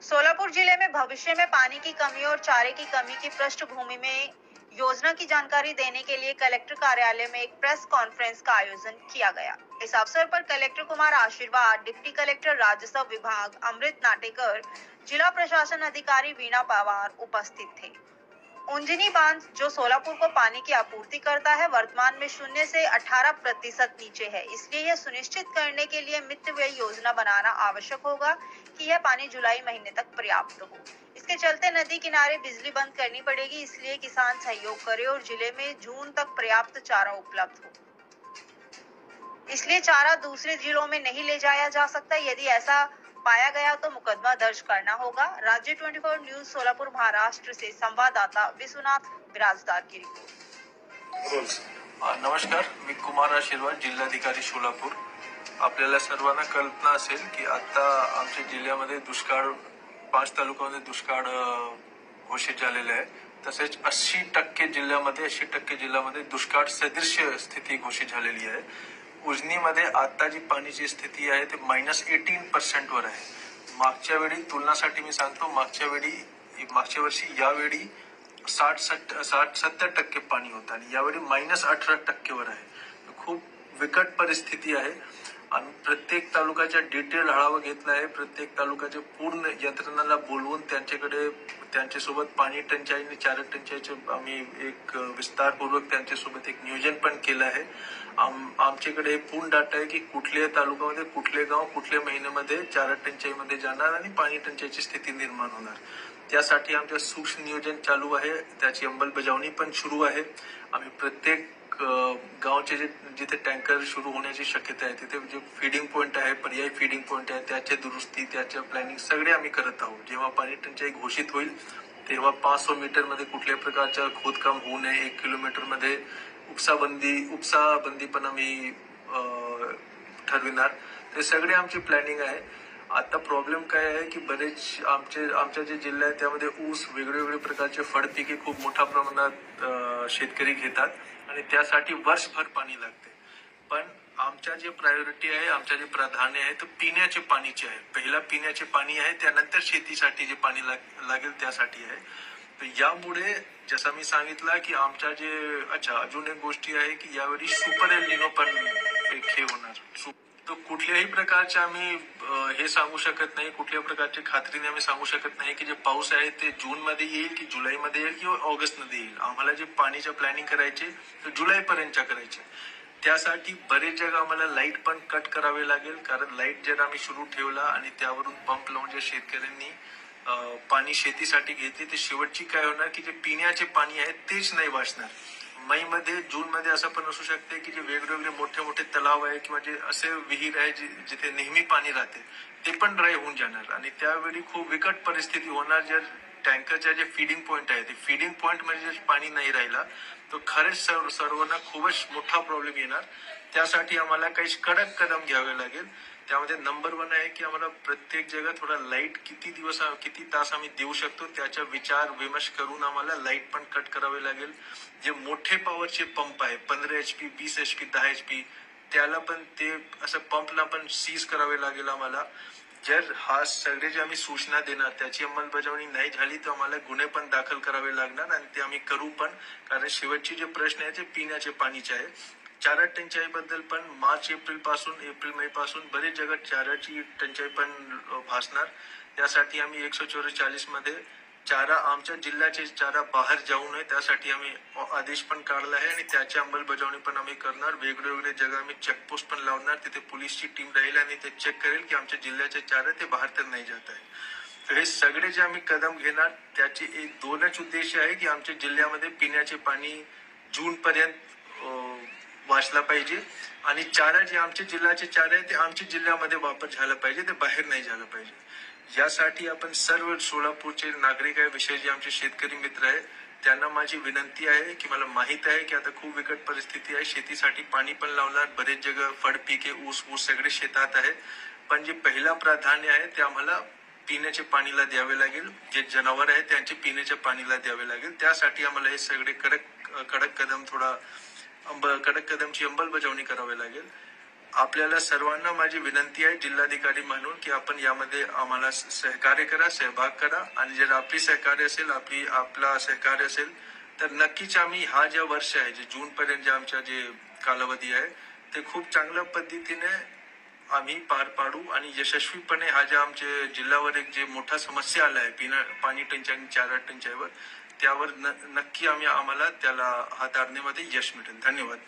सोलापुर जिले में भविष्य में पानी की कमी और चारे की कमी की पृष्ठभूमि में योजना की जानकारी देने के लिए कलेक्टर कार्यालय में एक प्रेस कॉन्फ्रेंस का आयोजन किया गया। इस अवसर पर कलेक्टर कुमार आशीर्वाद, डिप्टी कलेक्टर राजस्व विभाग अमृत नाटेकर, जिला प्रशासन अधिकारी वीणा पवार उपस्थित थे। उंजनी बांध जो सोलापुर को पानी की आपूर्ति करता है, वर्तमान में 0 से 18% नीचे है। इसलिए यह सुनिश्चित करने के लिए मितव्ययी योजना बनाना आवश्यक होगा कि यह पानी जुलाई महीने तक पर्याप्त हो। इसके चलते नदी किनारे बिजली बंद करनी पड़ेगी, इसलिए किसान सहयोग करे और जिले में जून तक पर्याप्त चारा उपलब्ध हो। इसलिए चारा दूसरे जिलों में नहीं ले जाया जा सकता। यदि ऐसा पाया गया तो मुकदमा दर्ज करना होगा। राज्य 24 न्यूज सोलापुर महाराष्ट्र से संवाददाता विश्वनाथ बिराजदार की रिपोर्ट। नमस्कार, मी कुमार आशीर्वाद, जिल्हाधिकारी सोलापूर। आपल्याला सर्वांना कल्पना असेल की आता आमच्या जिल्ह्यामध्ये दुष्काळ 5 तालुक्यामध्ये दुष्काळ घोषित झालेला आहे। तसेच 80% जिल्ह्यामध्ये दुष्काळ सदृश स्थिती घोषित झालेली आहे। उजनीमध्ये आता जी पाण्याची स्थिती आहे ते -18% वर आहे। मागच्या वेळी तुलनासाठी मी सांगतो, मागच्या वर्षी यावेळी 60-70% पाणी होतं आणि यावेळी -18% वर आहे। खूप विकट परिस्थिती आहे आणि प्रत्येक तालुक्याच्या डिटेल आढावा घेतला आहे। प्रत्येक तालुक्याचे पूर्ण यंत्रणाला बोलवून त्यांच्यासोबत पाणी टंचाई आणि चारा टंचाईचे आम्ही एक विस्तारपूर्वक त्यांच्यासोबत एक नियोजन पण केलं आहे। आमच्याकडे पूर्ण डाटा आहे की कुठल्या तालुक्यामध्ये कुठले गाव कुठल्या महिन्यामध्ये चारा टंचाईमध्ये जाणार आणि पाणी टंचाईची स्थिती निर्माण होणार, त्यासाठी आमचं सूक्ष्म नियोजन चालू आहे। त्याची अंमलबजावणी पण सुरू आहे। आम्ही प्रत्येक गावचे जिथे टँकर सुरू होण्याची शक्यता आहे तिथे जे फीडिंग पॉइंट आहे, पर्यायी फीडिंग पॉइंट आहे, त्याच्या दुरुस्ती, त्याच्या प्लॅनिंग सगळे आम्ही करत आहोत। जेव्हा पाणी टंचाई घोषित होईल तेव्हा 500 मीटर मध्ये कुठल्या प्रकारचं खोदकाम होऊ नये, 1 किलोमीटर मध्ये उपसाबंदी पण आम्ही ठरविणार। ते सगळे आमची प्लॅनिंग आहे। आता प्रॉब्लेम काय आहे की बरेच आमच्या जे जिल्हा आहे त्यामध्ये ऊस, वेगवेगळे प्रकारचे फळपिके खूप मोठ्या प्रमाणात शेतकरी घेतात आणि त्यासाठी वर्षभर पाणी लागते। पण आमच्या जे प्रायोरिटी आहे, आमच्या जे प्राधान्य आहे ते पिण्याचे पाणीचे आहे। पहिला पिण्याचे पाणी आहे, त्यानंतर शेतीसाठी जे पाणी लागेल त्यासाठी आहे। तर यामुळे जसं मी सांगितलं की आमच्या अजून एक गोष्टी आहे की यावेळी सुपर एल निनो पण एक हे होणार। तो कुठल्याही प्रकारचे आम्ही हे सांगू शकत नाही, कुठल्या प्रकारची खात्रीने आम्ही सांगू शकत नाही की जे पाऊस आहे ते जून मध्ये येईल की जुलै मध्ये येईल किंवा ऑगस्ट मध्ये येईल। आम्हाला जे पाणीच्या प्लॅनिंग करायचे ते जुलै पर्यंतच्या करायचे। त्यासाठी बरेच जग आम्हाला लाईट पण कट करावे लागेल, कारण लाईट जर आम्ही सुरू ठेवला आणि त्यावरून पंप लावून जे शेतकऱ्यांनी पाणी शेतीसाठी घेतले ते शेवटची काय होणार की जे पिण्याचे पाणी आहे तेच नाही वाचणार। जून मध्ये असं पण असू शकते की जे वेगवेगळे मोठे तलाव आहे किंवा जे असे विहीर आहे जिथे नेहमी पाणी राहते ते पण ड्राय होऊन जाणार आणि त्यावेळी खूप विकट परिस्थिती होणार। जर टँकरच्या जे फीडिंग पॉइंट आहे ते फीडिंग पॉइंट मध्ये जर पाणी नाही राहिला तर खरेच सर्वांना खूपच मोठा प्रॉब्लेम येणार। त्यासाठी आम्हाला काही कडक कदम घ्यावे लागेल। त्यामध्ये नंबर 1 आहे की आम्हाला प्रत्येक जगा थोडा लाईट किती तास आम्ही देऊ शकतो त्याचा विचार विमर्श करून आम्हाला लाईट पण कट करावे लागेल। जे मोठे पॉवरचे पंप आहे 15 HP, 20 HP, 10 HP, त्याला पण ते असं पंपला पण सीज करावे लागेल आम्हाला। जर हा सगळे जे आम्ही सूचना देणार त्याची अंमलबजावणी नाही झाली तर आम्हाला गुन्हे पण दाखल करावे लागणार आणि ते आम्ही करू पण, कारण शेवटचे जे प्रश्न आहे ते पिण्याचे पाणीचे आहे। चारा टंचाई बद्दल पण एप्रिल मे पासून बरेच जगात चाराची टंचाई पण भासणार। त्यासाठी आम्ही 144 मध्ये चारा आमच्या जिल्ह्याचे चारा बाहेर जाऊ नये त्यासाठी आम्ही आदेश पण काढला आहे आणि त्याची अंमलबजावणी पण आम्ही करणार। वेगवेगळे जगा आम्ही चेकपोस्ट पण लावणार, तिथे पोलीसची टीम राहील आणि ते चेक करेल की आमच्या जिल्ह्याचे चारा ते बाहेर तर नाही जात आहे। तर हे सगळे जे आम्ही कदम घेणार त्याचे एक 2च उद्देश आहे की आमच्या जिल्ह्यामध्ये पिण्याचे पाणी जून पर्यंत वाचला पाहिजे आणि चारा जे आमच्या जिल्ह्याचे चारा आहे ते आमच्या जिल्ह्यामध्ये वापर झाला पाहिजे, ते बाहेर नाही झालं पाहिजे। यासाठी आपण सर्व सोलापूरचे नागरिक आहे, विशेष जे आमचे शेतकरी मित्र आहे त्यांना माझी विनंती आहे की मला माहित आहे की आता खूप विकट परिस्थिती आहे, शेतीसाठी पाणी पण लावणार, बरेच जग फळपिके ऊस सगळे शेतात आहे, पण जे पहिला प्राधान्य आहे ते आम्हाला पिण्याचे पाणीला द्यावे लागेल। जे जनावर आहे त्यांचे पिण्याच्या पाणीला द्यावे लागेल। त्यासाठी आम्हाला हे सगळे कडक कदमची अंमलबजावणी करावी लागेल। आपल्याला सर्वांना माझी विनंती आहे जिल्हाधिकारी म्हणून की आपण यामध्ये आम्हाला सहकार्य करा, सहभाग करा आणि जर आपली सहकार्य असेल, आपला सहकार्य असेल तर नक्कीच आम्ही हा जे वर्ष आहे, जे जून पर्यंत आमचा जे कालावधी आहे ते खूप चांगल्या पद्धतीने आम्ही पार पाडू आणि यशस्वीपणे हा जे आमच्या जिल्ह्यावर एक जे मोठा समस्या आला आहे पाणी टंचाई आणि चारा टंचाईवर, त्यावर नक्की आम्हाला त्याला हाताळण्यामध्ये यश मिळेल. धन्यवाद.